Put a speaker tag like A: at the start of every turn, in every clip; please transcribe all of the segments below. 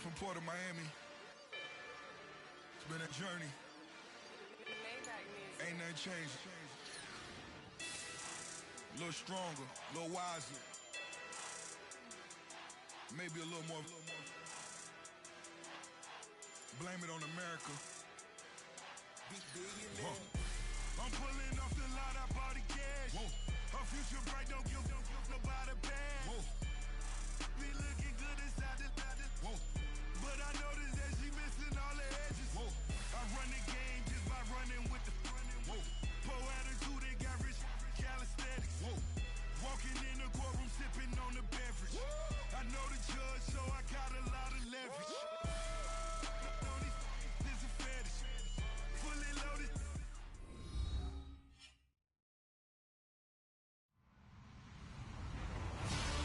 A: from Port of Miami. It's been a journey. Ain't nothing changed. A little stronger, a little wiser. Maybe a little more. Blame it on America. I'm pulling off the lot, I bought the cash. Whoa. Her future bright, don't give nobody bad. Whoa. Be looking good inside the whoa. But I noticed that she missing all the edges. Whoa. I run the game just by running with the whoa. Pro attitude, they got rich calisthenics. Whoa. Walking in the courtroom, sipping on the beverage. Whoa. I know the judge, so I got a lot of leverage. This a fetish. Fully loaded.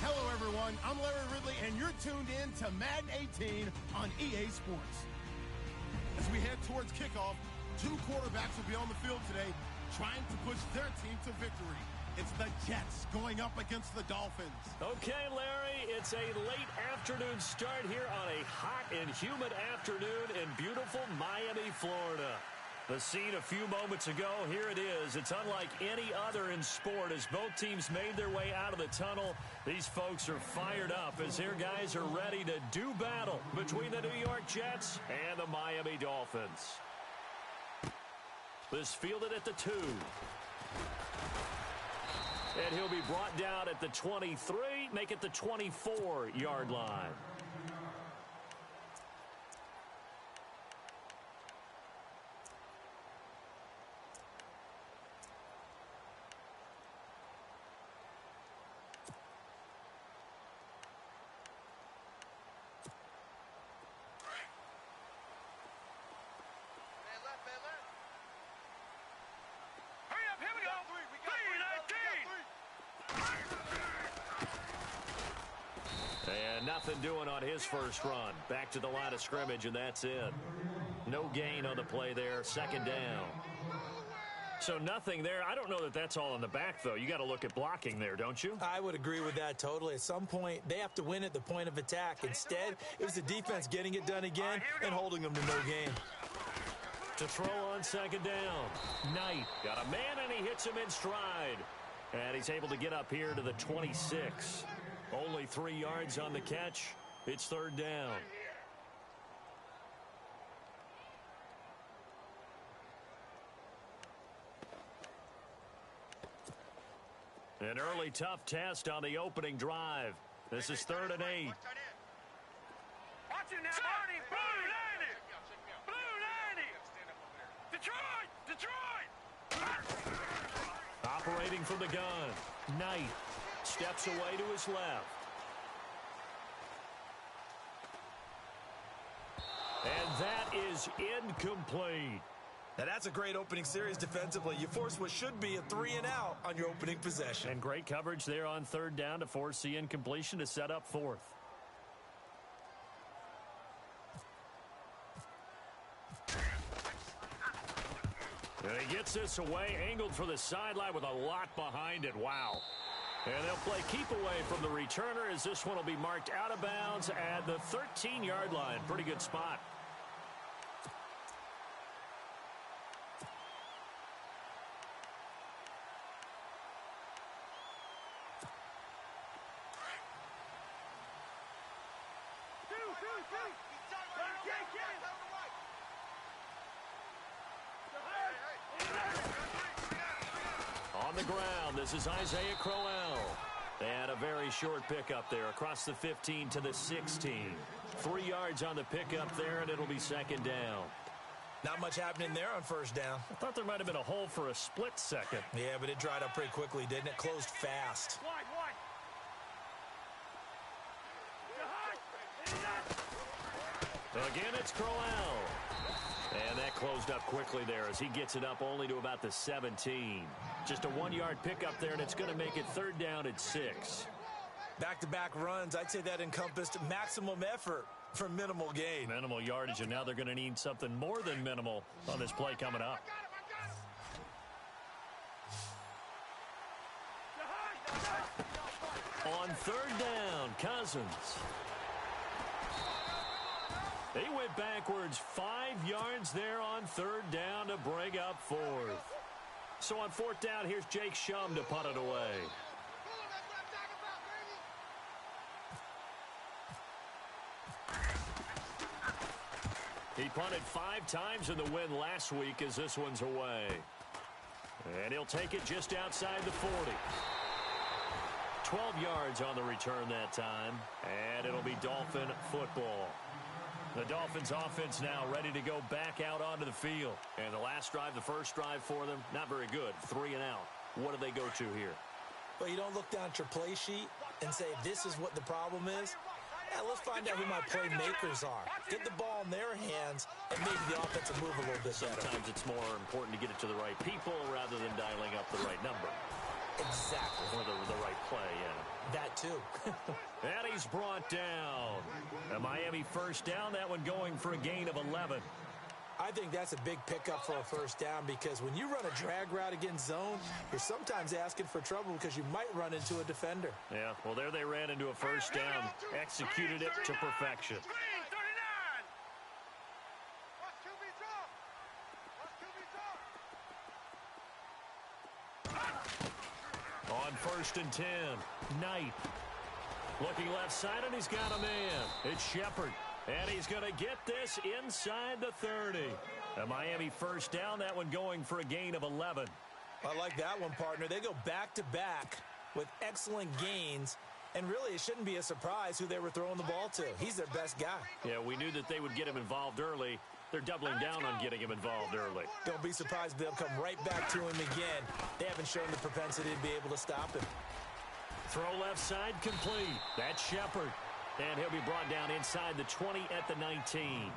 B: Hello, everyone. I'm Larry Ridley, and you're tuned in to Madden 18 on EA Sports. As we head towards kickoff, two quarterbacks will be on the field today trying to push their team to victory. It's the Jets going up against the Dolphins.
C: Okay, Larry, it's a late afternoon start here on a hot and humid afternoon in beautiful Miami, Florida. The scene a few moments ago, here it is. It's unlike any other in sport as both teams made their way out of the tunnel. These folks are fired up as their guys are ready to do battle between the New York Jets and the Miami Dolphins. This fielded at the 2. And he'll be brought down at the 23, make it the 24-yard line. Nothing doing on his first run. Back to the line of scrimmage, and that's it. No gain on the play there. Second down. So nothing there. I don't know that that's all in the back, though. You got to look at blocking there, don't you?
D: I would agree with that totally. At some point, they have to win at the point of attack. Instead, it was the defense getting it done again and holding them to no gain.
C: To throw on second down. Knight got a man, and he hits him in stride. And he's able to get up here to the 26. Only 3 yards on the catch. It's third down. An early tough test on the opening drive. This is 3rd and 8.
E: Watch it now, Barney. Blue 90. Detroit.
C: Operating from the gun. Knight steps away to his left. And that is incomplete.
D: Now, that's a great opening series defensively. You force what should be a 3-and-out on your opening possession.
C: And great coverage there on third down to force the incompletion to set up fourth. And he gets this away, angled for the sideline with a lot behind it. Wow. And they'll play keep away from the returner as this one will be marked out of bounds at the 13-yard line. Pretty good spot. On the ground, this is Isaiah Crowell. And a very short pickup there across the 15 to the 16. 3 yards on the pickup there, and it'll be second down.
D: Not much happening there on first down.
C: I thought there might have been a hole for a split second.
D: Yeah, but it dried up pretty quickly, didn't it? Closed fast.
C: Again, it's Crowell. And that closed up quickly there as he gets it up only to about the 17. Just a 1-yard pickup there, and it's going to make it third down at 6.
D: Back-to-back runs, I'd say that encompassed maximum effort for minimal gain.
C: Minimal yardage, and now they're going to need something more than minimal on this play coming up. On third down, Cousins. He went backwards 5 yards there on third down to bring up fourth. So on fourth down, here's Jake Shum to punt it away. He punted 5 times in the win last week as this one's away. And he'll take it just outside the 40. 12 yards on the return that time. And it'll be Dolphin football. The Dolphins offense now ready to go back out onto the field. And the last drive, the first drive for them, not very good. 3 and out. What do they go to here?
D: Well, you don't look down at your play sheet and say, this is what the problem is. Yeah, let's find out who my playmakers are. Get the ball in their hands and maybe the offense will move a little bit better.
C: Sometimes it's more important to get it to the right people rather than dialing up the right number.
D: Exactly.
C: Or the right play, yeah.
D: That too.
C: And he's brought down. A Miami first down, that one going for a gain of 11.
D: I think that's a big pickup for a first down because when you run a drag route against zone, you're sometimes asking for trouble because you might run into a defender.
C: Yeah, well, there they ran into a first down. Executed it to perfection. On first and 10, Knight. Looking left side, and he's got a man. It's Shepard. And he's going to get this inside the 30. A Miami first down, that one going for a gain of 11.
D: I like that one, partner. They go back-to-back with excellent gains. And really, it shouldn't be a surprise who they were throwing the ball to. He's their best guy.
C: Yeah, we knew that they would get him involved early. They're doubling down on getting him involved early.
D: Don't be surprised if they'll come right back to him again. They haven't shown the propensity to be able to stop him.
C: Throw left side complete. That's Shepard. And he'll be brought down inside the 20 at the 19.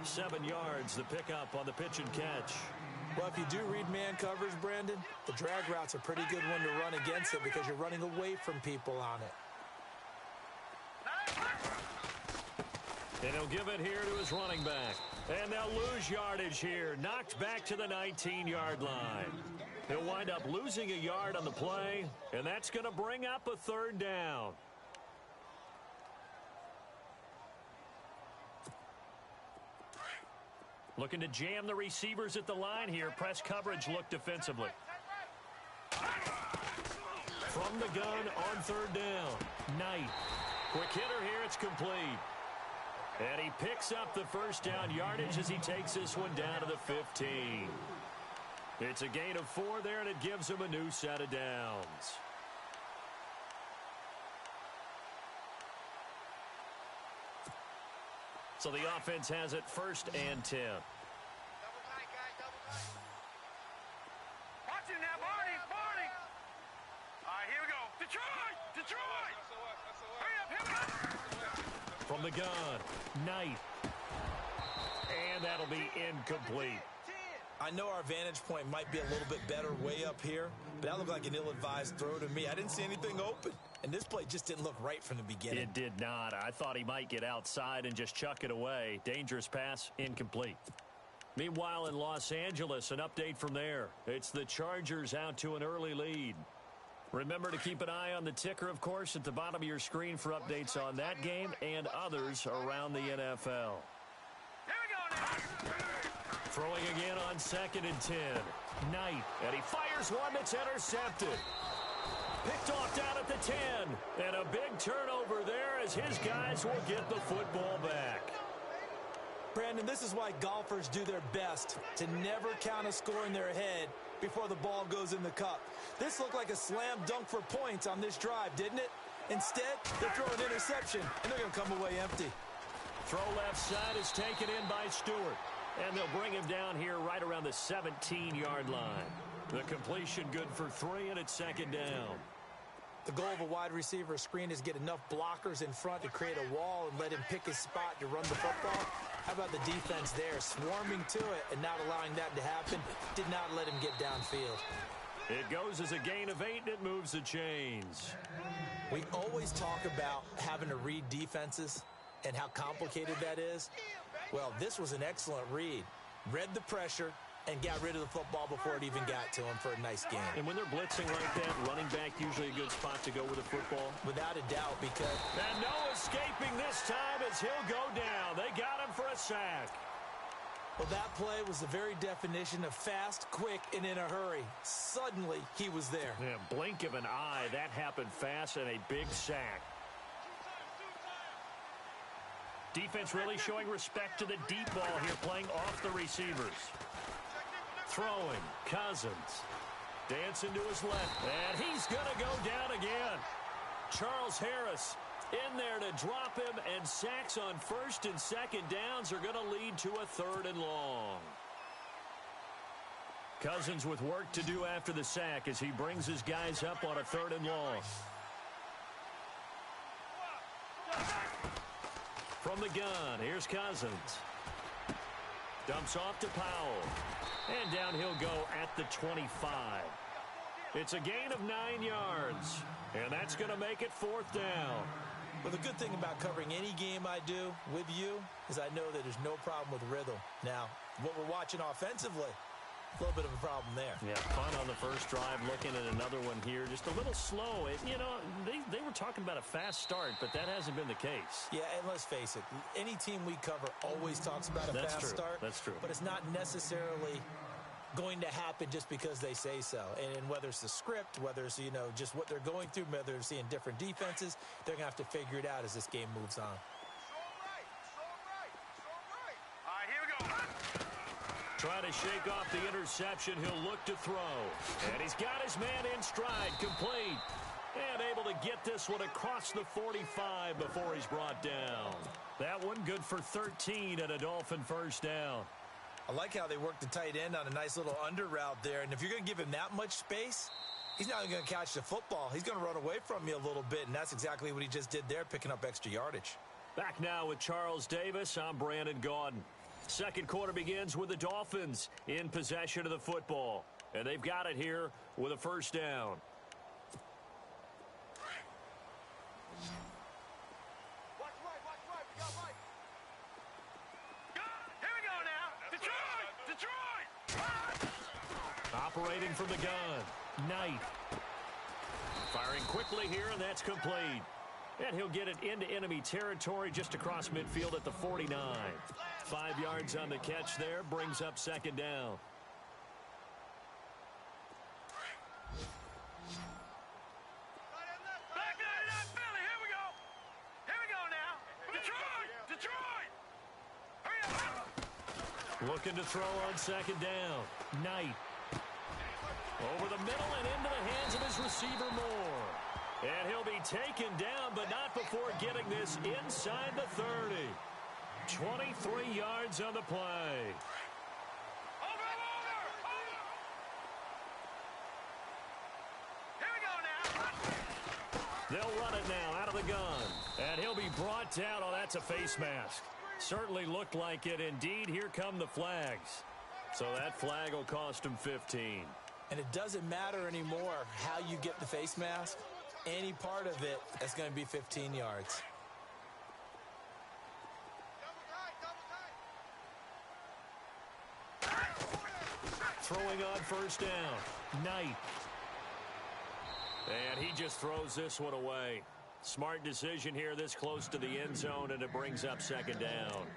C: 7 yards, the pickup on the pitch and catch.
D: Well, if you do read man coverage, Brandon, the drag route's a pretty good one to run against it because you're running away from people on it.
C: And he'll give it here to his running back. And they'll lose yardage here. Knocked back to the 19-yard line. He'll wind up losing a yard on the play, and that's going to bring up a third down. Looking to jam the receivers at the line here. Press coverage look defensively. From the gun on third down. Knight. Quick hitter here. It's complete. And he picks up the first down yardage as he takes this one down to the 15. It's a gain of 4 there, and it gives him a new set of downs. So the offense has it first and 10.
E: Watch it now, Barney. All right, here we go. Detroit. Hurry up.
C: From the gun, Knight. And that'll be incomplete.
D: I know our vantage point might be a little bit better way up here, but that looked like an ill-advised throw to me. I didn't see anything open, and this play just didn't look right from the beginning.
C: It did not. I thought he might get outside and just chuck it away. Dangerous pass, incomplete. Meanwhile, in Los Angeles, an update from there. It's the Chargers out to an early lead. Remember to keep an eye on the ticker, of course, at the bottom of your screen for updates on that game and others around the NFL.
E: Here we go now.
C: Throwing again on second and 10. Knight, and he fires one that's intercepted. Picked off down at the 10. And a big turnover there as his guys will get the football back.
D: Brandon, this is why golfers do their best to never count a score in their head before the ball goes in the cup. This looked like a slam dunk for points on this drive, didn't it? Instead, they throw an interception, and they're going to come away empty.
C: Throw left side is taken in by Stewart. And they'll bring him down here right around the 17-yard line. The completion good for 3, and it's second down.
D: The goal of a wide receiver screen is get enough blockers in front to create a wall and let him pick his spot to run the football. How about the defense there, swarming to it and not allowing that to happen? Did not let him get downfield.
C: It goes as a gain of 8, and it moves the chains.
D: We always talk about having to read defenses and how complicated that is. Well, this was an excellent read. Read the pressure and got rid of the football before it even got to him for a nice game.
C: And when they're blitzing like that, running back usually a good spot to to go with the football?
D: Without a doubt, because...
C: And no escaping this time as he'll go down. They got him for a sack.
D: Well, that play was the very definition of fast, quick, and in a hurry. Suddenly, he was there.
C: Yeah, blink of an eye, that happened fast, and a big sack. Defense really showing respect to the deep ball here, playing off the receivers. Throwing, Cousins. Dancing to his left, and he's going to go down again. Charles Harris in there to drop him, and sacks on first and second downs are going to lead to a 3rd and long. Cousins with work to do after the sack as he brings his guys up on a 3rd and long. From the gun, here's Cousins. Dumps off to Powell. And down he'll go at the 25. It's a gain of 9 yards. And that's going to make it 4th down.
D: Well, the good thing about covering any game I do with you is I know that there's no problem with rhythm. Now, what we're watching offensively, a little bit of a problem there.
C: Yeah, fun on the first drive, looking at another one here. Just a little slow. They were talking about a fast start, but that hasn't been the case.
D: Yeah, and let's face it, any team we cover always talks about a fast start.
C: That's true.
D: But it's not necessarily going to happen just because they say so. And whether it's the script, whether it's, just what they're going through, whether they're seeing different defenses, they're going to have to figure it out as this game moves on.
E: All right, here we go.
C: Trying to shake off the interception. He'll look to throw. And he's got his man in stride, complete. And able to get this one across the 45 before he's brought down. That one good for 13 and a Dolphin first down.
D: I like how they work the tight end on a nice little under route there. And if you're going to give him that much space, he's not going to catch the football. He's going to run away from you a little bit, and that's exactly what he just did there, picking up extra yardage.
C: Back now with Charles Davis. I'm Brandon Gaudin. Second quarter begins with the Dolphins in possession of the football. And they've got it here with a first down. Operating from the gun, Knight. Firing quickly here, and that's complete. And he'll get it into enemy territory just across midfield at the 49. 5 yards on the catch there, brings up second down. Looking to throw on second down. Knight. Over the middle and into the hands of his receiver Moore. And he'll be taken down, but not before getting this inside the 30. 23 yards on the play.
E: Here we go now.
C: They'll run it now out of the gun. And he'll be brought down. Oh, that's a face mask. Certainly looked like it. Indeed, here come the flags. So that flag will cost him 15.
D: And it doesn't matter anymore how you get the face mask. Any part of it, that's going to be 15 yards.
C: Throwing on first down. Knight. And he just throws this one away. Smart decision here this close to the end zone, and it brings up second down.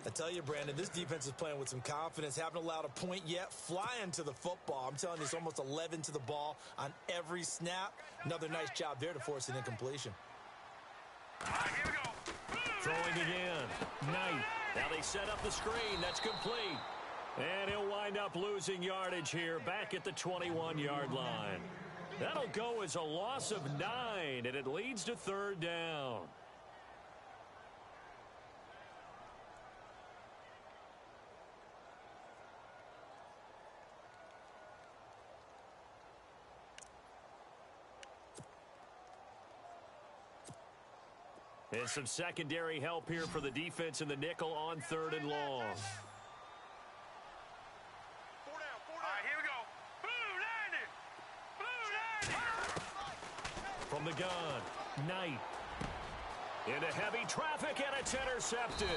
D: I tell you, Brandon, this defense is playing with some confidence. Haven't allowed a point yet. Flying to the football. I'm telling you, it's almost 11 to the ball on every snap. Another nice job there to force an incompletion.
E: All right, here we go.
C: Throwing again. Knight. Now they set up the screen. That's complete. And he'll wind up losing yardage here back at the 21-yard line. That'll go as a loss of 9, and it leads to third down. And some secondary help here for the defense in the nickel on third and long. From the gun, Knight. Into heavy traffic, and it's intercepted.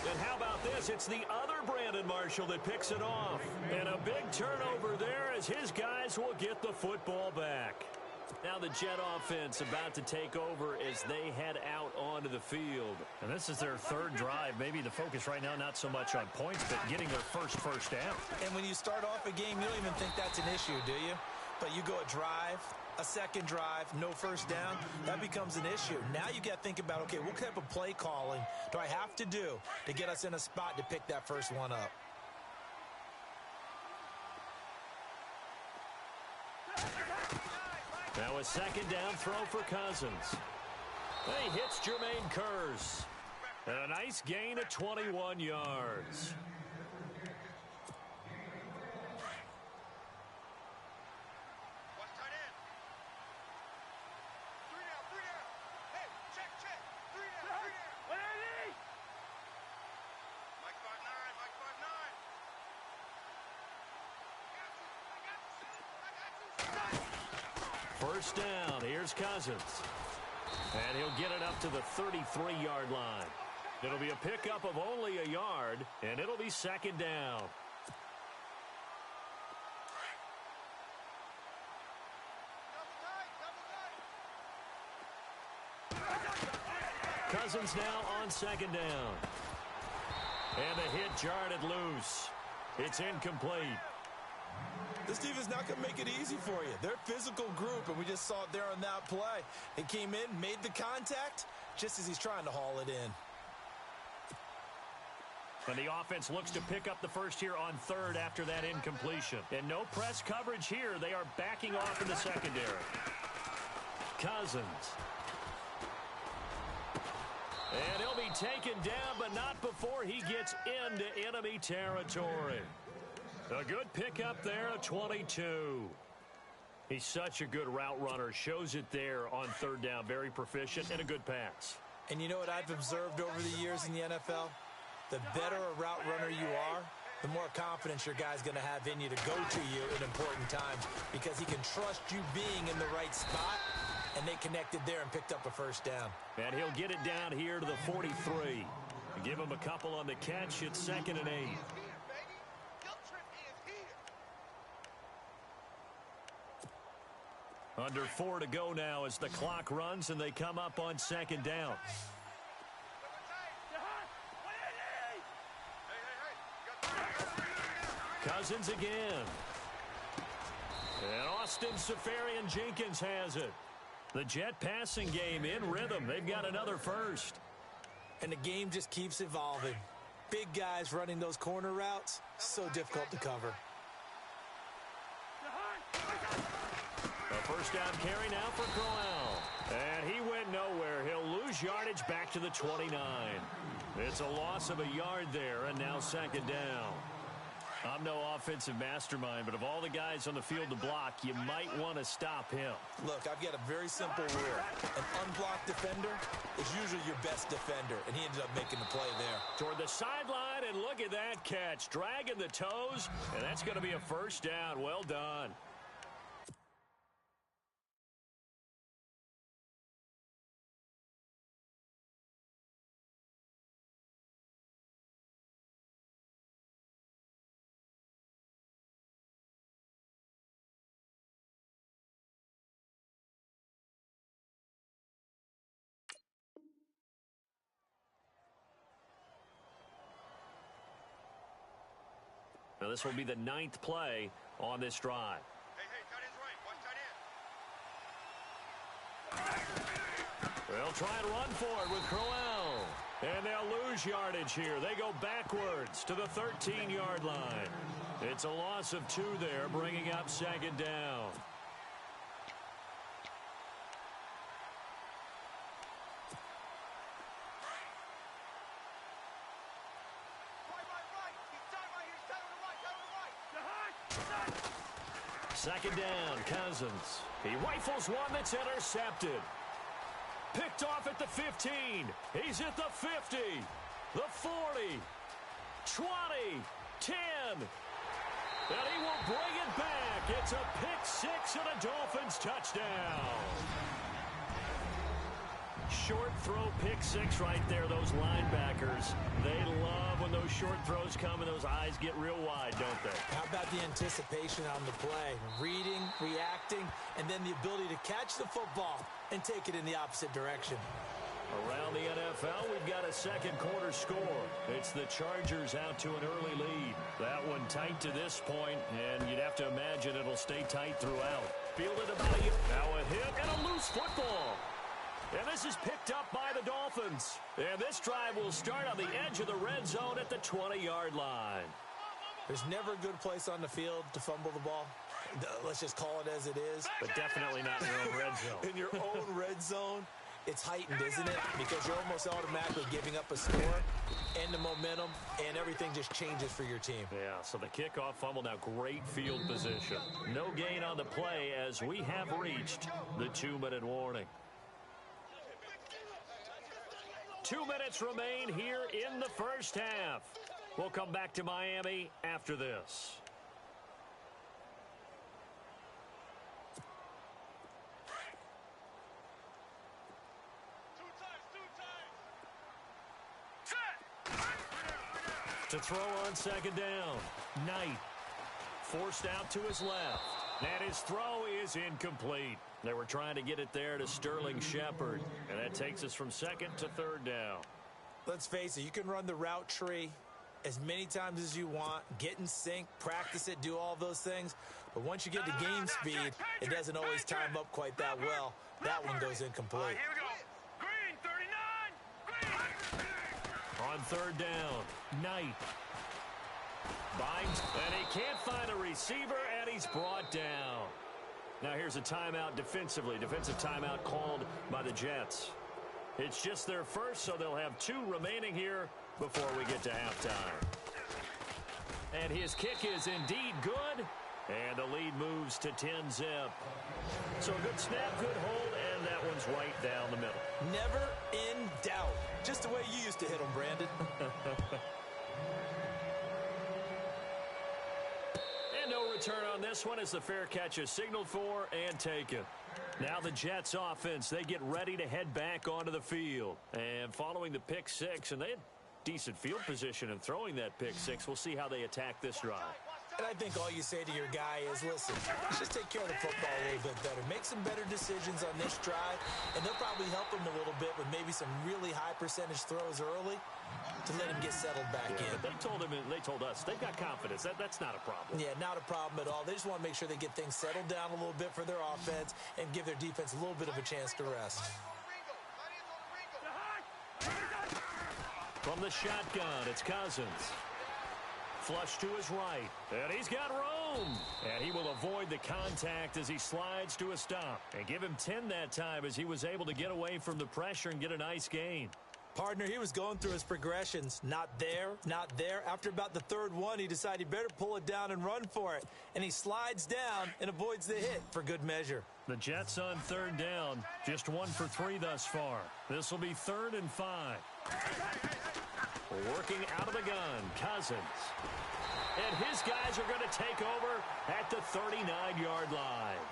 C: And how about this? It's the other Brandon Marshall that picks it off. And a big turnover there as his guys will get the football back. Now, now the Jet offense about to take over as they head out onto the field.
F: And this is their third drive. Maybe the focus right now not so much on points, but getting their first down.
D: And when you start off a game, you don't even think that's an issue, do you? But you go a drive, a second drive, no first down, that becomes an issue. Now you got to think about, okay, what type of play calling do I have to do to get us in a spot to pick that first one up?
C: Now a second down throw for Cousins. He hits Jermaine Kearse. And a nice gain of 21 yards. First down, here's Cousins. And he'll get it up to the 33-yard line. It'll be a pickup of only a yard, and it'll be second down. Cousins now on second down. And the hit jarred it loose. It's incomplete.
D: This defense not going to make it easy for you. They're a physical group, and we just saw it there on that play. It came in, made the contact, just as he's trying to haul it in.
C: And the offense looks to pick up the first here on third after that incompletion. And no press coverage here. They are backing off in the secondary. Cousins. And he'll be taken down, but not before he gets into enemy territory. A good pickup there, a 22. He's such a good route runner. Shows it there on third down. Very proficient and a good pass.
D: And you know what I've observed over the years in the NFL? The better a route runner you are, the more confidence your guy's going to have in you to go to you in important times because he can trust you being in the right spot, and they connected there and picked up a first down.
C: And he'll get it down here to the 43. Give him a couple on the catch. It's 2nd and 8. Under 4 to go now as the clock runs and they come up on second down. Cousins again. And Austin Seferian-Jenkins has it. The Jet passing game in rhythm. They've got another first.
D: And the game just keeps evolving. Big guys running those corner routes, so difficult to cover.
C: A first down carry now for Crowell. And he went nowhere. He'll lose yardage back to the 29. It's a loss of a yard there, and now second down. I'm no offensive mastermind, but of all the guys on the field to block, you might want to stop him.
D: Look, I've got a very simple rule. An unblocked defender is usually your best defender, and he ended up making the play there.
C: Toward the sideline, and look at that catch. Dragging the toes, and that's going to be a first down. Well done. Now this will be the 9th play on this drive.
E: Hey, tight end's right. Watch tight end.
C: They'll try and run for it with Crowell. And they'll lose yardage here. They go backwards to the 13-yard line. It's a loss of 2 there, bringing up second down. Second down, Cousins. He rifles one that's intercepted. Picked off at the 15. He's at the 50, the 40, 20, 10. And he will bring it back. It's a pick six and a Dolphins touchdown. Short throw pick six right there, those linebackers. They love when those short throws come and those eyes get real wide, don't they?
D: How about the anticipation on the play? Reading, reacting, and then the ability to catch the football and take it in the opposite direction.
C: Around the NFL, we've got a second quarter score. It's the Chargers out to an early lead. That one tight to this point, and you'd have to imagine it'll stay tight throughout. Fielded about a... Now a hit and a loose football. And this is picked up by the Dolphins. And this drive will start on the edge of the red zone at the 20-yard line.
D: There's never a good place on the field to fumble the ball. Let's just call it as it is.
C: But definitely not in your own red zone.
D: In your own red zone, it's heightened, isn't it? Because you're almost automatically giving up a score and the momentum, and everything just changes for your team.
C: Yeah, so the kickoff fumble, now great field position. No gain on the play as we have reached the 2-minute warning. 2 minutes remain here in the first half. We'll come back to Miami after this. To throw on second down. Knight forced out to his left. And his throw is incomplete. They were trying to get it there to Sterling Shepard. And that takes us from second to third down.
D: Let's face it, you can run the route tree as many times as you want, get in sync, practice it, do all those things. But once you get to game speed, it doesn't always time up quite that well. That one goes incomplete.
E: Here we go. Green, 39. Green.
C: On third down, Knight binds, and he can't find a receiver, and he's brought down. Now here's a timeout defensively. Defensive timeout called by the Jets. It's just their first, so they'll have 2 remaining here before we get to halftime. And his kick is indeed good, and the lead moves to 10-zip. So a good snap, good hold, and that one's right down the middle.
D: Never in doubt. Just the way you used to hit them, Brandon.
C: And no return on this one as the fair catch is signaled for and taken. Now the Jets offense, they get ready to head back onto the field. And following the pick six, and they had decent field position in throwing that pick six. We'll see how they attack this drive.
D: And I think all you say to your guy is, listen, let's just take care of the football a little bit better. Make some better decisions on this drive, and they'll probably help him a little bit with maybe some really high percentage throws early to let him get settled back in.
C: But they told us they've got confidence. That's not a problem.
D: Yeah, not a problem at all. They just want to make sure they get things settled down a little bit for their offense and give their defense a little bit of a chance to rest.
C: From the shotgun, it's Cousins. Flush to his right, and he's got room. And he will avoid the contact as he slides to a stop. And give him 10 that time as he was able to get away from the pressure and get a nice gain.
D: Partner, he was going through his progressions. Not there, not there. After about the third one, he decided he better pull it down and run for it. And he slides down and avoids the hit for good measure.
C: The Jets on third down, just 1 for 3 thus far. This will be 3rd and 5. Working out of the gun, Cousins. And his guys are going to take over at the 39-yard line.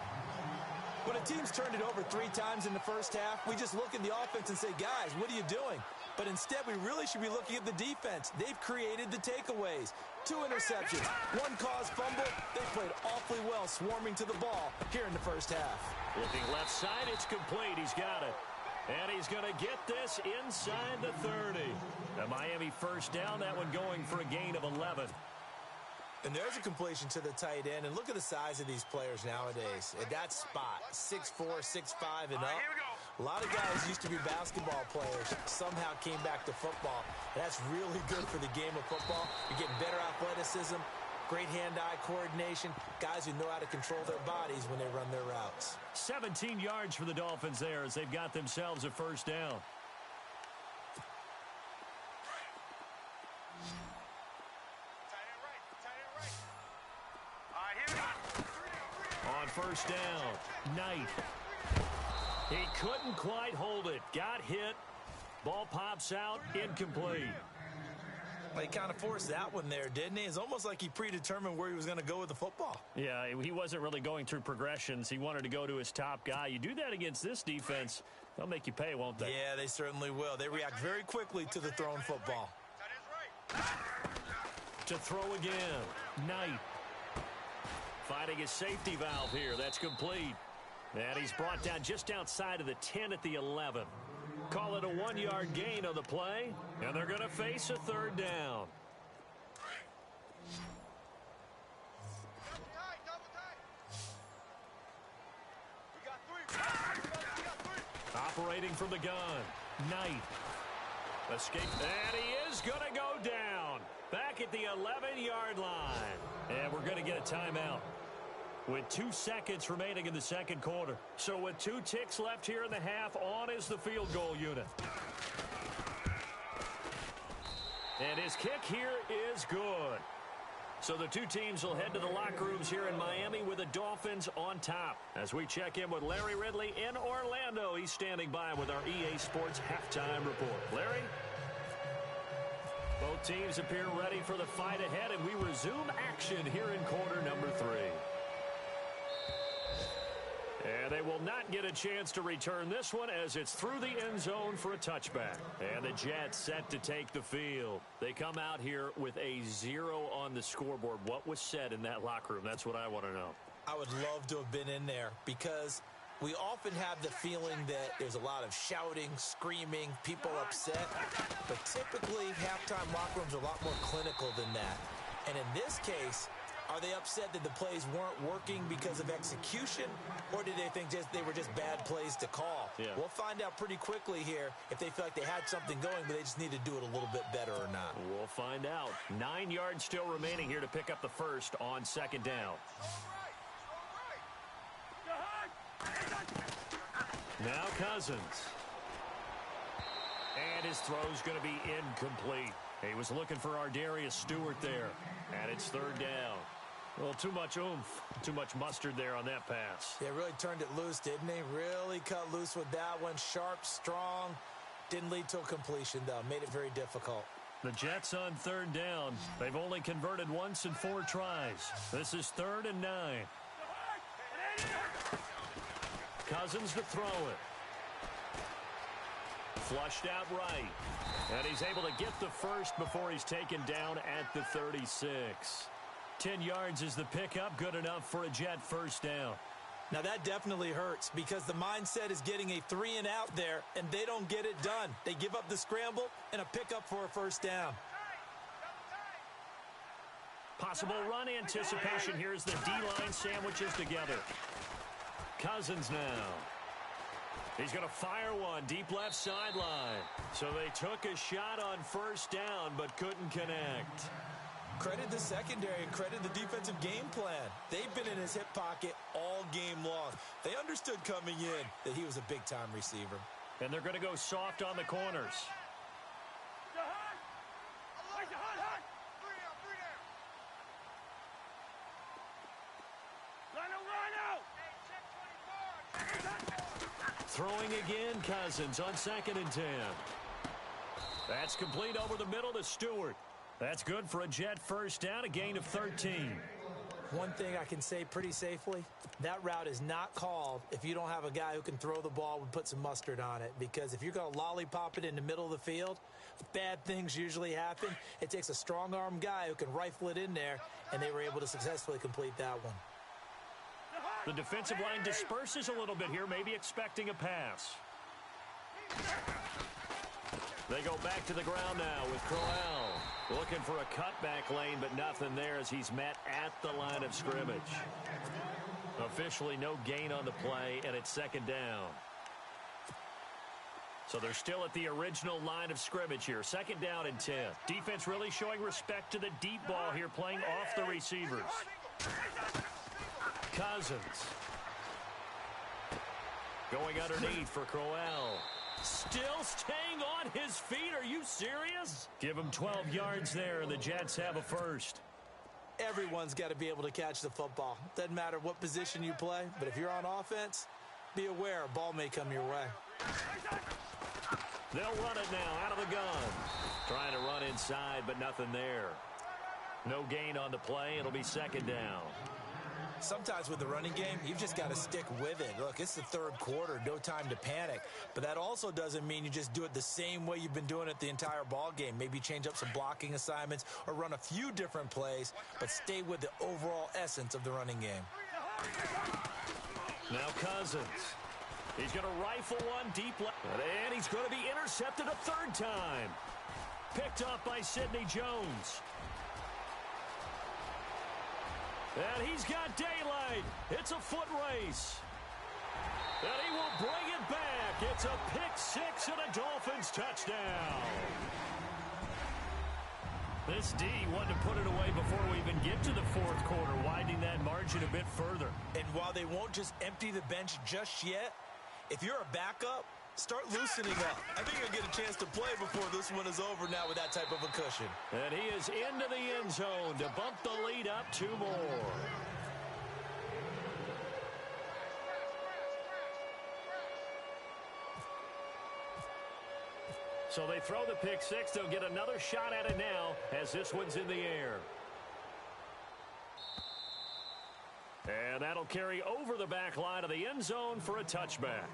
D: When a team's turned it over 3 times in the first half, we just look at the offense and say, guys, what are you doing? But instead, we really should be looking at the defense. They've created the takeaways. 2 interceptions, 1 caused fumble. They played awfully well swarming to the ball here in the first half.
C: Looking left side, it's complete. He's got it. And he's going to get this inside the 30. The Miami first down, that one going for a gain of 11.
D: And there's a completion to the tight end. And look at the size of these players nowadays. At that spot, 6'4", 6'5", and up. A lot of guys used to be basketball players, somehow came back to football. And that's really good for the game of football. You're getting better athleticism, great hand-eye coordination, guys who know how to control their bodies when they run their routes.
C: 17 yards for the Dolphins there as they've got themselves a first down. On first down, Knight. He couldn't quite hold it. Got hit. Ball pops out, incomplete.
D: Well, he kind of forced that one there, didn't he? It's almost like he predetermined where he was going to go with the football.
C: Yeah, he wasn't really going through progressions. He wanted to go to his top guy. You do that against this defense, They'll make you pay, won't they?
D: Yeah, they certainly will. They react very quickly to the thrown football.
C: To throw again. Knight. Finding his safety valve here. That's complete. And he's brought down just outside of the 10 at the 11. Call it a 1-yard gain on the play. And they're going to face a third down. Operating from the gun. Knight. Escape. And he is going to go down. Back at the 11-yard line. And we're going to get a timeout. With 2 seconds remaining in the second quarter. So with 2 ticks left here in the half, on is the field goal unit. And his kick here is good. So the two teams will head to the locker rooms here in Miami with the Dolphins on top. As we check in with Larry Ridley in Orlando, he's standing by with our EA Sports halftime report. Larry? Both teams appear ready for the fight ahead, and we resume action here in quarter number 3. And they will not get a chance to return this one as it's through the end zone for a touchback. And the Jets set to take the field. They come out here with a 0 on the scoreboard. What was said in that locker room? That's what I want to know. I would love to have been in there because we often have the feeling that there's a lot of shouting, screaming, people upset. But typically, halftime locker rooms are a lot more clinical than that. And in this case, are they upset that the plays weren't working because of execution, or did they think they were just bad plays to call? Yeah. We'll find out pretty quickly here if they feel like they had something going, but they just need to do it a little bit better or not. We'll find out. 9 yards still remaining here to pick up the first on second down. Now Cousins. And his throw's going to be incomplete. He was looking for Ardarius Stewart there. And it's third down. Well, too much oomph, too much mustard there on that pass. Yeah, really turned it loose, didn't he? Really cut loose with that one. Sharp, strong. Didn't lead to a completion, though. Made it very difficult. The Jets on third down. They've only converted once in 4 tries. This is 3rd and 9. Cousins to throw it. Flushed out right. And he's able to get the first before he's taken down at the 36. 10 yards is the pickup, good enough for a Jet first down. Now that definitely hurts because the mindset is getting a 3-and-out there, and they don't get it done. They give up the scramble and a pickup for a first down. Possible run anticipation. Here's the D-line sandwiches together. Cousins now. He's going to fire one deep left sideline. So they took a shot on first down but couldn't connect. Credit the secondary and credit the defensive game plan. They've been in his hip pocket all game long. They understood coming in that he was a big-time receiver. And they're going to go soft on the corners. Throwing again, Cousins on 2nd and 10. That's complete over the middle to Stewart. That's good for a Jet first down, a gain of 13. One thing I can say pretty safely, that route is not called if you don't have a guy who can throw the ball and put some mustard on it. Because if you're going to lollipop it in the middle of the field, bad things usually happen. It takes a strong-arm guy who can rifle it in there, and they were able to successfully complete that one. The defensive line disperses a little bit here, maybe expecting a pass. They go back to the ground now with Crowell. Looking for a cutback lane, but nothing there as he's met at the line of scrimmage. Officially no gain on the play, and it's 2nd down. So they're still at the original line of scrimmage here. 2nd down and 10. Defense really showing respect to the deep ball here, playing off the receivers. Cousins. Going underneath for Crowell. Still staying on his feet. Are you serious? Give him 12 yards there, and the Jets have a first. Everyone's got to be able to catch the football. Doesn't matter what position you play, but if you're on offense, be aware a ball may come your way. They'll run it now out of the gun. Trying to run inside, but nothing there. No gain on the play. It'll be 2nd down.
D: Sometimes with the running game, you've just got to stick with it. Look, it's the third quarter, no time to panic. But that also doesn't mean you just do it the same way you've been doing it the entire ball game. Maybe change up some blocking assignments or run a few different plays, but stay with the overall essence of the running game.
C: Now Cousins. He's going to rifle one deep left. And he's going to be intercepted a third time. Picked off by Sidney Jones. And he's got daylight. It's a foot race. And he will bring it back. It's a pick six and a Dolphins touchdown. This D wanted to put it away before we even get to the fourth quarter, widening that margin a bit further.
D: And while they won't just empty the bench just yet, if you're a backup, start loosening up. I think you'll get a chance to play before this one is over now with that type of a cushion.
C: And he is into the end zone to bump the lead up 2 more. So they throw the pick six. They'll get another shot at it now as this one's in the air. And that'll carry over the back line of the end zone for a touchback.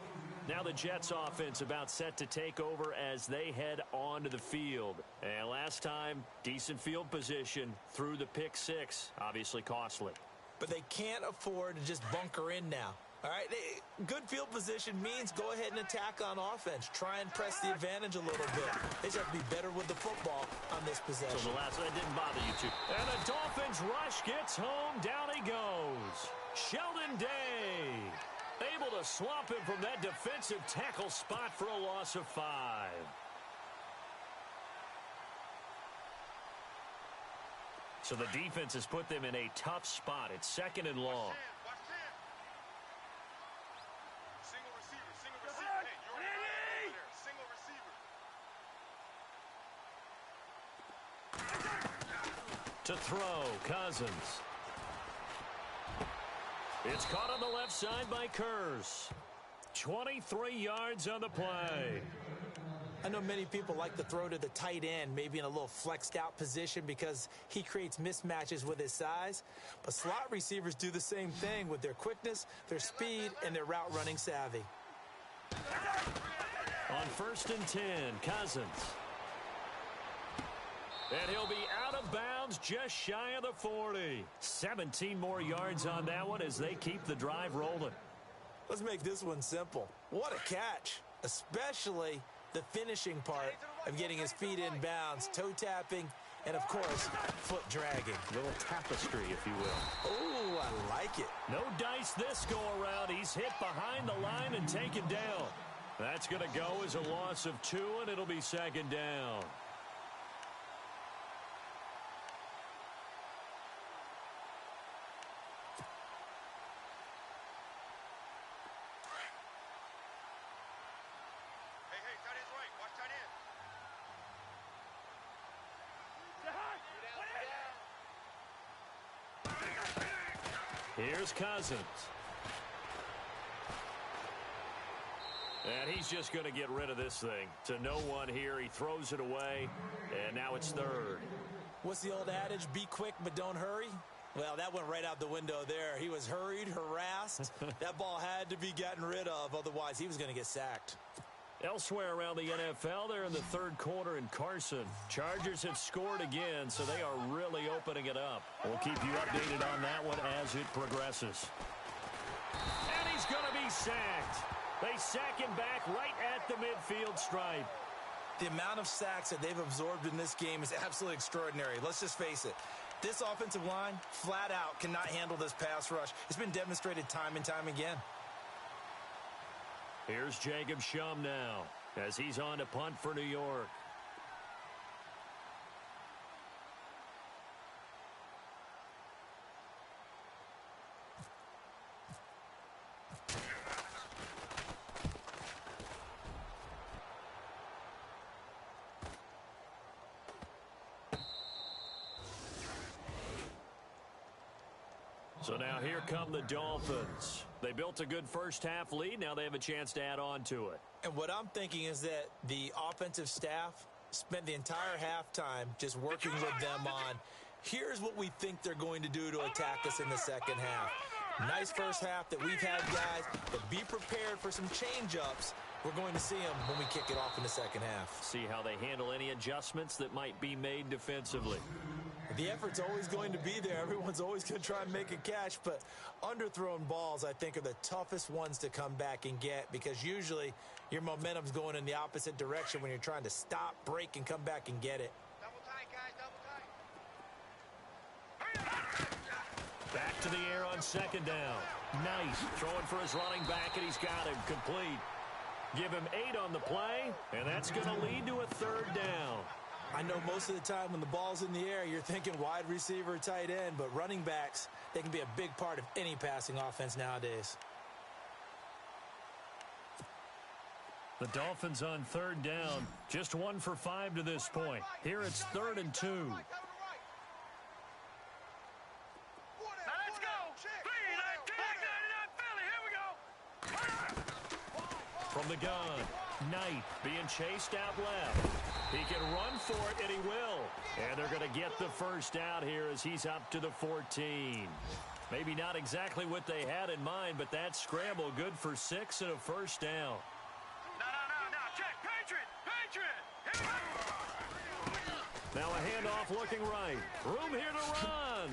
C: Now the Jets offense about set to take over as they head onto the field. And last time, decent field position through the pick six. Obviously costly.
D: But they can't afford to just bunker in now. All right, good field position means go ahead and attack on offense. Try and press the advantage a little bit. They just have to be better with the football on this possession.
C: So the last one didn't bother you two. And the Dolphins rush gets home. Down he goes. Sheldon Day able to swamp him from that defensive tackle spot for a loss of 5. So the defense has put them in a tough spot. It's 2nd and long. To throw, Cousins. It's caught on the left side by Kurz. 23 yards on the play.
D: I know many people like to throw to the tight end, maybe in a little flexed out position because he creates mismatches with his size. But slot receivers do the same thing with their quickness, their speed, and their route running savvy.
C: On 1st and 10, Cousins. And he'll be out of bounds just shy of the 40. 17 more yards on that one as they keep the drive rolling.
D: Let's make this one simple. What a catch, especially the finishing part of getting his feet in bounds, toe tapping, and of course, foot dragging.
C: A little tapestry, if you will.
D: Oh, I like it.
C: No dice this go around. He's hit behind the line and taken down. That's going to go as a loss of 2, and it'll be 2nd down. Here's Cousins. And he's just going to get rid of this thing. To no one here. He throws it away. And now it's 3rd.
D: What's the old adage? Be quick, but don't hurry. Well, that went right out the window there. He was hurried, harassed. That ball had to be gotten rid of. Otherwise, he was going to get sacked.
C: Elsewhere around the NFL, they're in the 3rd quarter in Carson. Chargers have scored again, so they are really opening it up. We'll keep you updated on that one as it progresses. And he's going to be sacked. They sack him back right at the midfield stripe.
D: The amount of sacks that they've absorbed in this game is absolutely extraordinary. Let's just face it. This offensive line, flat out, cannot handle this pass rush. It's been demonstrated time and time again.
C: Here's Jacob Shum now as he's on to punt for New York. So now here come the Dolphins. They built a good first-half lead. Now they have a chance to add on to it.
D: And what I'm thinking is that the offensive staff spent the entire halftime just working with them on, here's what we think they're going to do to attack us in the second half. Nice first half that we've had, guys, but be prepared for some change-ups. We're going to see them when we kick it off in the second half.
C: See how they handle any adjustments that might be made defensively.
D: The effort's always going to be there. Everyone's always going to try and make a catch, but underthrown balls, I think, are the toughest ones to come back and get because usually your momentum's going in the opposite direction when you're trying to stop, break, and come back and get it.
E: Double tight, guys, double tight.
C: Back to the air on second down. Nice. Throwing for his running back, and he's got him complete. Give him 8 on the play, and that's going to lead to a third down.
D: I know most of the time when the ball's in the air, you're thinking wide receiver, tight end, but running backs, they can be a big part of any passing offense nowadays.
C: The Dolphins on third down, just 1 for 5 to this point. Here it's 3rd and 2.
E: Now let's go. 3, 99, Philly. Here we go.
C: From the gun, Knight being chased out left. He can run for it, and he will. And they're going to get the first down here as he's up to the 14. Maybe not exactly what they had in mind, but that scramble good for 6 and a first down.
E: No. Check. Patriot.
C: Now a handoff looking right. Room here to run.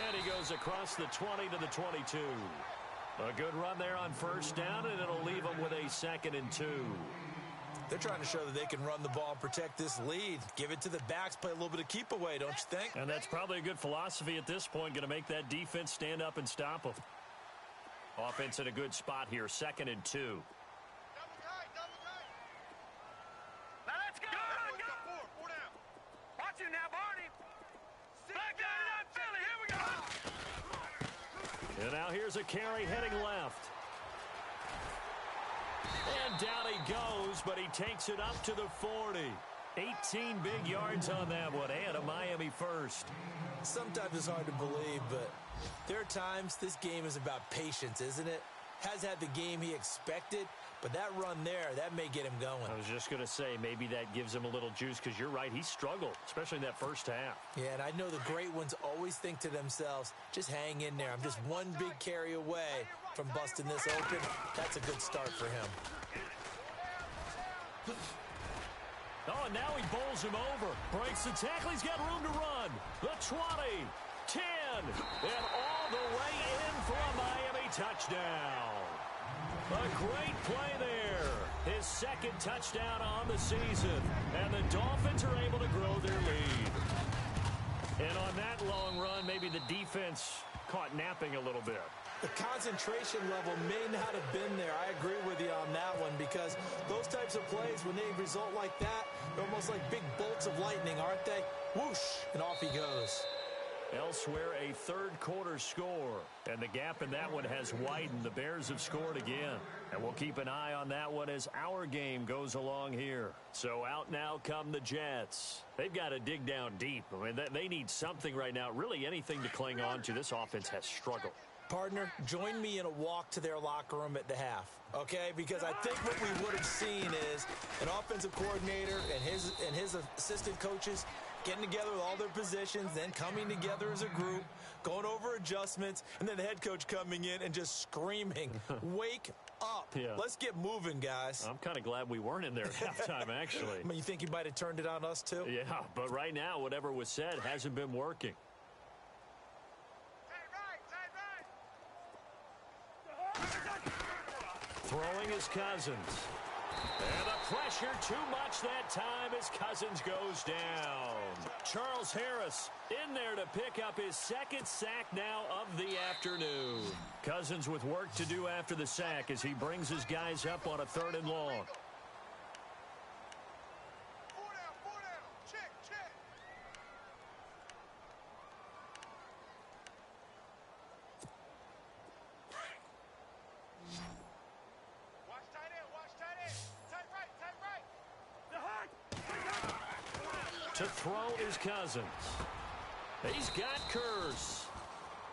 C: And he goes across the 20 to the 22. A good run there on first down, and it'll leave him with a 2nd and 2.
D: They're trying to show that they can run the ball and protect this lead. Give it to the backs, play a little bit of keep away, don't you think?
C: And that's probably a good philosophy at this point, going to make that defense stand up and stop them. Offense in a good spot here, 2nd and 2.
E: Double tight. Now let's go. Go. 4 down. Watch you now, Barney. Back down, Philly. Here we go.
C: And now here's a carry heading left. And down he goes, but he takes it up to the 40. 18 big yards on that one, and a Miami first.
D: Sometimes it's hard to believe, but there are times this game is about patience, isn't it? Has had the game he expected, but that run there, that may get him going.
C: I was just going to say, maybe that gives him a little juice, because you're right, he struggled, especially in that first half.
D: Yeah, and I know the great ones always think to themselves, just hang in there. I'm just one big carry away from busting this open. That's a good start for him.
C: Oh, and now he bowls him over. Breaks the tackle. He's got room to run. The 20, 10, and all the way in for a Miami touchdown. A great play there. His 2nd touchdown on the season. And the Dolphins are able to grow their lead. And on that long run, maybe the defense caught napping a little bit.
D: The concentration level may not have been there. I agree with you on that one because those types of plays, when they result like that, they're almost like big bolts of lightning, aren't they? Whoosh, and off he goes.
C: Elsewhere, a third-quarter score. And the gap in that one has widened. The Bears have scored again. And we'll keep an eye on that one as our game goes along here. So out now come the Jets. They've got to dig down deep. I mean, they need something right now, really anything to cling on to. This offense has struggled.
D: Partner, join me in a walk to their locker room at the half, okay? Because I think what we would have seen is an offensive coordinator and his assistant coaches getting together with all their positions, then coming together as a group, going over adjustments, and then the head coach coming in and just screaming, wake up.
C: Yeah.
D: Let's get moving, guys.
C: I'm kind of glad we weren't in there at halftime, actually.
D: I mean, you think he might have turned it on us, too?
C: Yeah, but right now, whatever was said hasn't been working. Throwing is Cousins. And the pressure too much that time as Cousins goes down. Charles Harris in there to pick up his 2nd sack now of the afternoon. Cousins with work to do after the sack as he brings his guys up on a 3rd and long.
E: 4 down. Check. Watch tight end. Tight right.
C: To throw is Cousins. He's got Curse.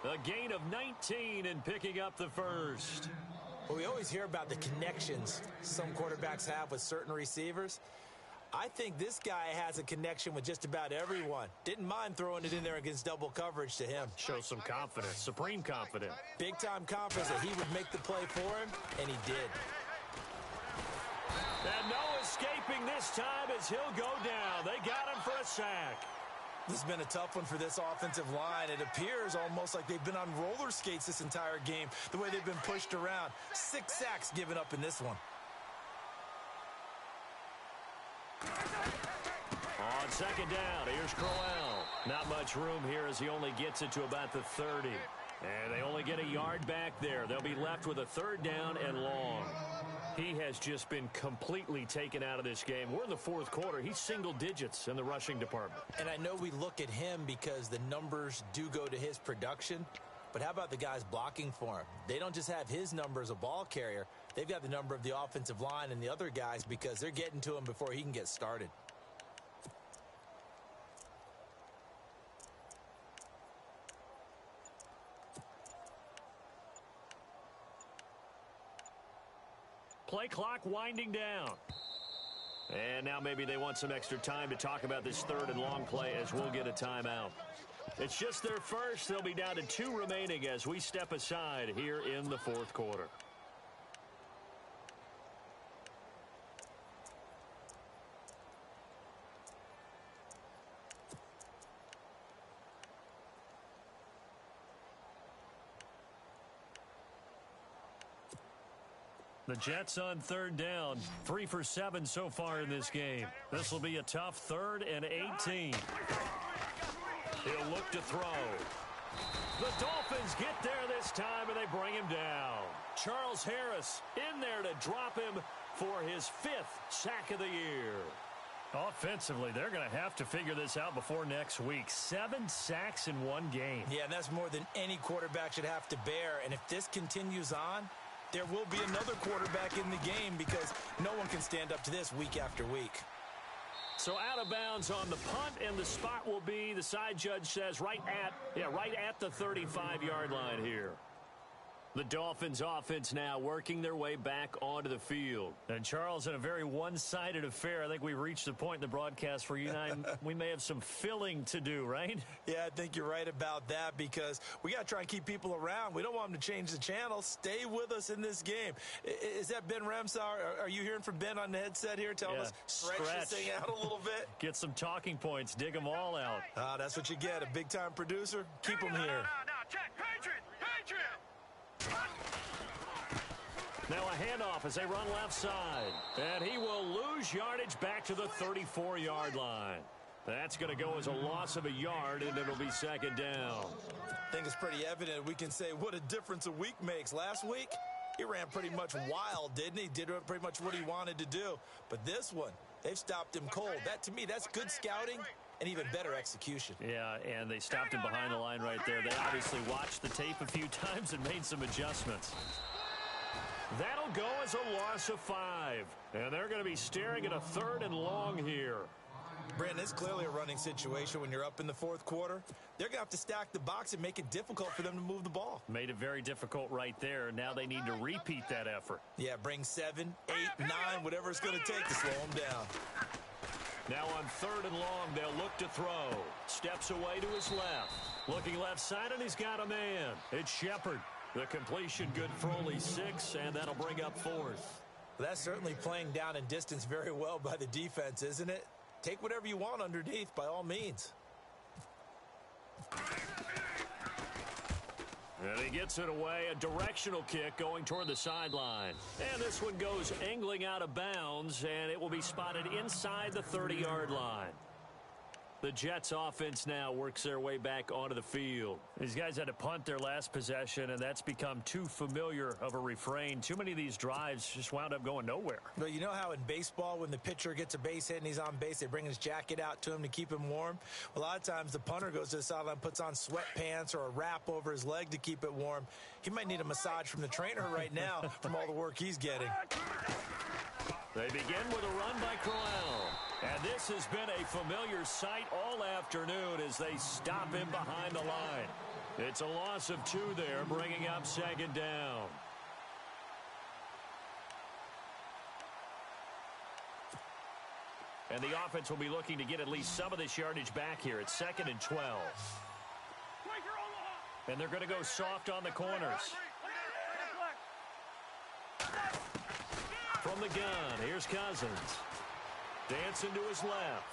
C: A gain of 19 and picking up the first.
D: Well, we always hear about the connections some quarterbacks have with certain receivers. I think this guy has a connection with just about everyone. Didn't mind throwing it in there against double coverage to him.
F: Show some confidence, supreme confidence.
D: Big-time confidence that he would make the play for him, and he did.
C: And no escaping this time as he'll go down. They got him for a sack.
D: This has been a tough one for this offensive line. It appears almost like they've been on roller skates this entire game, the way they've been pushed around. 6 sacks given up in this one.
C: On second down, here's Crowell. Not much room here as he only gets it to about the 30. And they only get a yard back there. They'll be left with a 3rd down and long. He has just been completely taken out of this game. We're in the 4th quarter. He's single digits in the rushing department.
D: And I know we look at him because the numbers do go to his production. But how about the guys blocking for him? They don't just have his number as a ball carrier. They've got the number of the offensive line and the other guys because they're getting to him before he can get started.
C: Play clock winding down. And now maybe they want some extra time to talk about this 3rd and long play as we'll get a timeout. It's just their first. They'll be down to 2 remaining as we step aside here in the 4th quarter. The Jets on 3rd down. 3 for 7 so far in this game. This will be a tough 3rd and 18. He'll look to throw. The Dolphins get there this time, and they bring him down. Charles Harris in there to drop him for his 5th sack of the year.
F: Offensively, they're going to have to figure this out before next week. 7 sacks in one game.
D: Yeah, and that's more than any quarterback should have to bear. And if this continues on, there will be another quarterback in the game because no one can stand up to this week after week.
C: So out of bounds on the punt, and the spot will be, the side judge says, right at the 35-yard line here. The Dolphins offense now working their way back onto the field.
F: And Charles, in a very one-sided affair, I think we've reached the point in the broadcast where you and I, we may have some filling to do, right?
D: Yeah, I think you're right about that because we got to try and keep people around. We don't want them to change the channel. Stay with us in this game. Is that Ben Ramsauer? Are you hearing from Ben on the headset here telling us stretch this thing out a little bit?
F: Get some talking points. Dig them all out.
D: That's what you get. A big-time producer. Keep them here.
E: No, check. Patriot!
C: Now a handoff as they run left side. And he will lose yardage back to the 34-yard line. That's going to go as a loss of a yard, and it'll be 2nd down.
D: I think it's pretty evident. We can say what a difference a week makes. Last week, he ran pretty much wild, didn't he? Did pretty much what he wanted to do. But this one, they've stopped him cold. That, to me, that's good scouting and even better execution.
F: Yeah, and they stopped him behind the line right there. They obviously watched the tape a few times and made some adjustments.
C: That'll go as a loss of 5. And they're going to be staring at a 3rd and long here.
D: Brandon, it's clearly a running situation when you're up in the 4th quarter. They're going to have to stack the box and make it difficult for them to move the ball.
F: Made it very difficult right there. Now they need to repeat that effort.
D: Yeah, bring 7, 8, 9, whatever it's going to take to slow them down.
C: Now on 3rd and long, they'll look to throw. Steps away to his left. Looking left side, and he's got a man. It's Shepard. The completion good for only 6, and that'll bring up 4th.
D: That's certainly playing down in distance very well by the defense, isn't it? Take whatever you want underneath, by all means.
C: And he gets it away, a directional kick going toward the sideline. And this one goes angling out of bounds, and it will be spotted inside the 30-yard line. The Jets offense now works their way back onto the field.
F: These guys had to punt their last possession, and that's become too familiar of a refrain. Too many of these drives just wound up going nowhere.
D: But you know how in baseball, when the pitcher gets a base hit and he's on base, they bring his jacket out to him to keep him warm? Well, a lot of times the punter goes to the sideline, puts on sweatpants or a wrap over his leg to keep it warm. He might need a massage from the trainer right now from all the work he's getting.
C: They begin with a run by Crowell. And this has been a familiar sight all afternoon as they stop him behind the line. It's a loss of 2 there, bringing up 2nd down. And the offense will be looking to get at least some of this yardage back here. It's 2nd and 12. And they're going to go soft on the corners. From the gun, here's Cousins. Dancing to his left.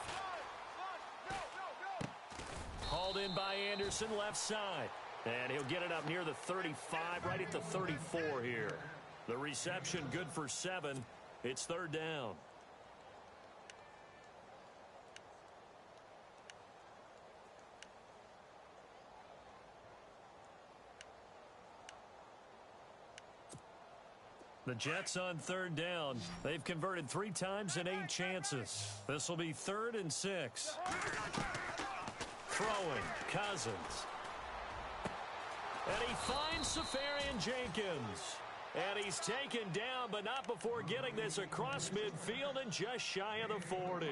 C: Hauled in by Anderson, left side. And he'll get it up near the 35, right at the 34 here. The reception good for 7. It's 3rd down. The Jets on 3rd down. They've converted 3 times in 8 chances. This will be 3rd and 6. Throwing, Cousins. And he finds Safarian Jenkins. And he's taken down, but not before getting this across midfield and just shy of the 40.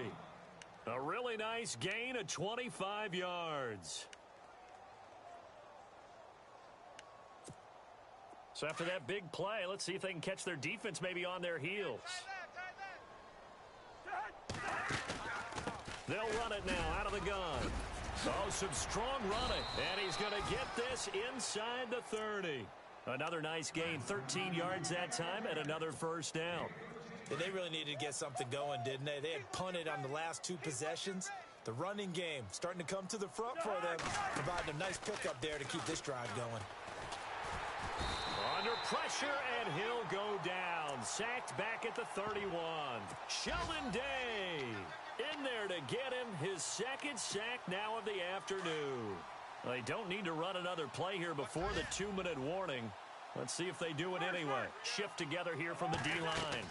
C: A really nice gain of 25 yards. So after that big play, let's see if they can catch their defense maybe on their heels. They'll run it now out of the gun. Oh, some strong running. And he's going to get this inside the 30. Another nice gain, 13 yards that time, and another 1st down.
D: And they really needed to get something going, didn't they? They had punted on the last 2 possessions. The running game starting to come to the front for them, providing a nice pickup there to keep this drive going.
C: Under pressure, and he'll go down. Sacked back at the 31. Sheldon Day in there to get him his 2nd sack now of the afternoon. They don't need to run another play here before the 2-minute warning. Let's see if they do it anyway. Shift together here from the D-line.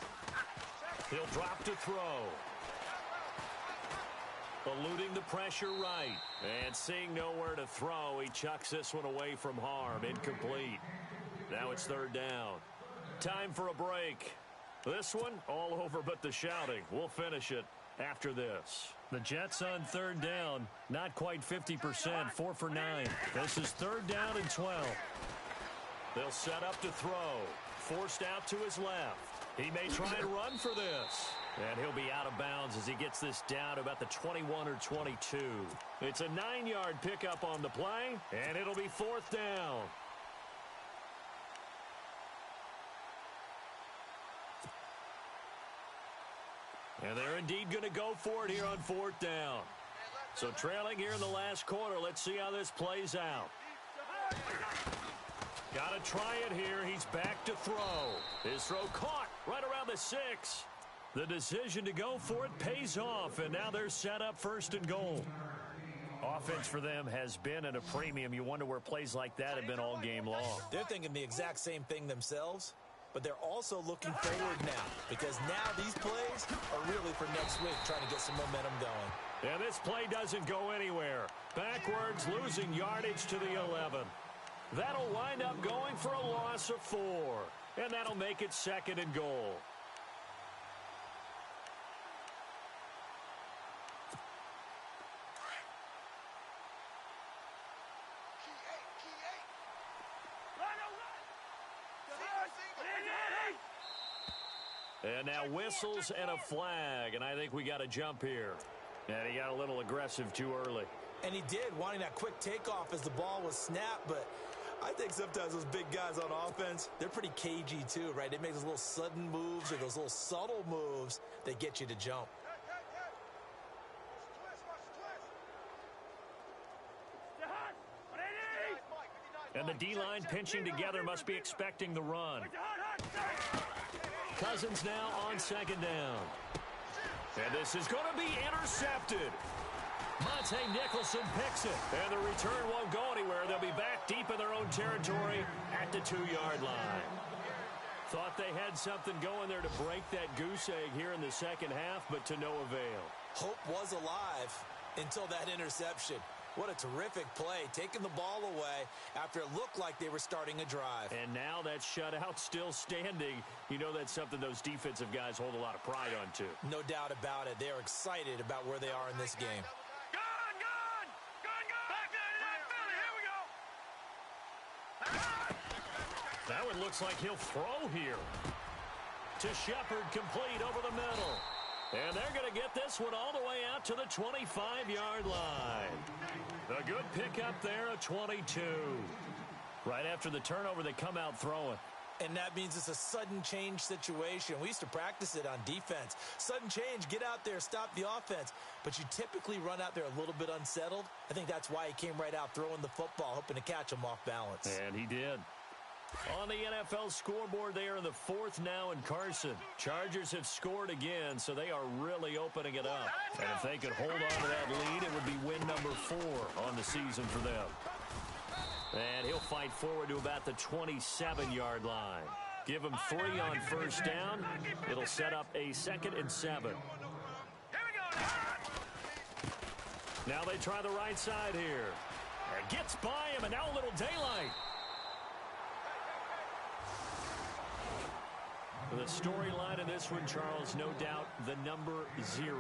C: He'll drop to throw. Eluding the pressure right. And seeing nowhere to throw, he chucks this one away from harm. Incomplete. Now it's 3rd down. Time for a break. This one, all over but the shouting. We'll finish it after this. The Jets on 3rd down. Not quite 50%. 4 for 9. This is 3rd down and 12. They'll set up to throw. Forced out to his left. He may try and run for this. And he'll be out of bounds as he gets this down to about the 21 or 22. It's a 9-yard pickup on the play, and it'll be 4th down. And they're indeed going to go for it here on 4th down. So trailing here in the last quarter. Let's see how this plays out. Got to try it here. He's back to throw. His throw caught right around the 6. The decision to go for it pays off, and now they're set up 1st and goal. Offense for them has been at a premium. You wonder where plays like that have been all game long.
D: They're thinking the exact same thing themselves. But they're also looking forward now, because now these plays are really for next week, trying to get some momentum going.
C: And this play doesn't go anywhere. Backwards, losing yardage to the 11. That'll wind up going for a loss of 4. And that'll make it 2nd and goal. And now whistles and a flag, and I think we got a jump here. And he got a little aggressive too early.
D: And he did, wanting that quick takeoff as the ball was snapped, but I think sometimes those big guys on offense, they're pretty cagey too, right? They make those little sudden moves or those little subtle moves that get you to jump.
C: And the D-line pinching together must be expecting the run. Cousins now on 2nd down. And this is going to be intercepted. Monte Nicholson picks it. And the return won't go anywhere. They'll be back deep in their own territory at the 2-yard line. Thought they had something going there to break that goose egg here in the 2nd half, but to no avail.
D: Hope was alive until that interception. What a terrific play, taking the ball away after it looked like they were starting a drive.
C: And now that shutout still standing. You know that's something those defensive guys hold a lot of pride on, too.
D: No doubt about it. They are excited about where they are in this game.
E: Gun! Back there, Philly, here we go!
C: That one looks like he'll throw here. To Shepard, complete over the middle. And they're going to to get this one all the way out to the 25-yard line. A good pickup there, a 22. Right after the turnover, they come out throwing.
D: And that means it's a sudden change situation. We used to practice it on defense. Sudden change, get out there, stop the offense. But you typically run out there a little bit unsettled. I think that's why he came right out throwing the football, hoping to catch him off balance.
C: And he did. On the NFL scoreboard, they are in the fourth now in Carson. Chargers have scored again, so they are really opening it up. And if they could hold on to that lead, it would be win number 4 on the season for them. And he'll fight forward to about the 27-yard line. Give him 3 on first down. It'll set up a 2nd and 7. Now they try the right side here. And gets by him, and now a little daylight. The storyline of this one, Charles, no doubt the number 0.